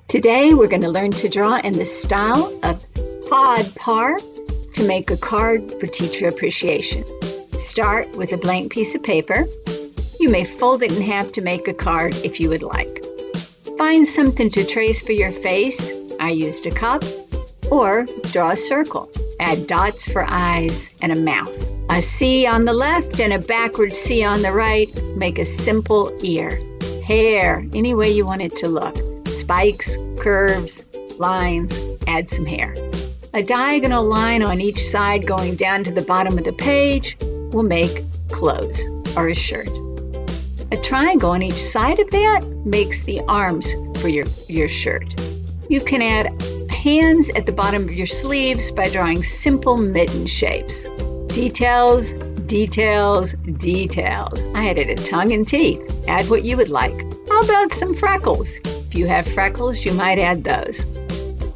Today we're going to learn to draw in the style of Todd Parr to make a card for teacher appreciation. Start with a blank piece of paper. You may fold it in half to make a card if you would like. Find something to trace for your face. I used a cup. Or draw a circle. Add dots for eyes and a mouth. A C on the left and a backward C on the right. Make a simple ear. Hair, any way you want it to look. Spikes, curves, lines, add some hair. A diagonal line on each side going down to the bottom of the page will make clothes or a shirt. A triangle on each side of that makes the arms for your shirt. You can add hands at the bottom of your sleeves by drawing simple mitten shapes. Details, details, details. I added a tongue and teeth. Add what you would like. How about some freckles? If you have freckles, you might add those.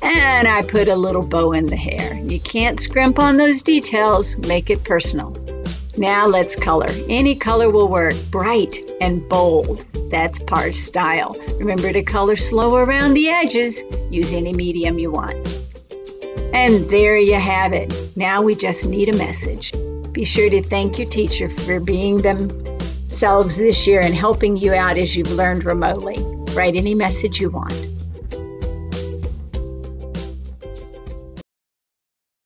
And I put a little bow in the hair. You can't scrimp on those details. Make it personal. Now let's color. Any color will work. Bright and bold. That's Parr's style. Remember to color slow around the edges. Use any medium you want. And there you have it. Now we just need a message. Be sure to thank your teacher for being themselves this year and helping you out as you've learned remotely. Write any message you want.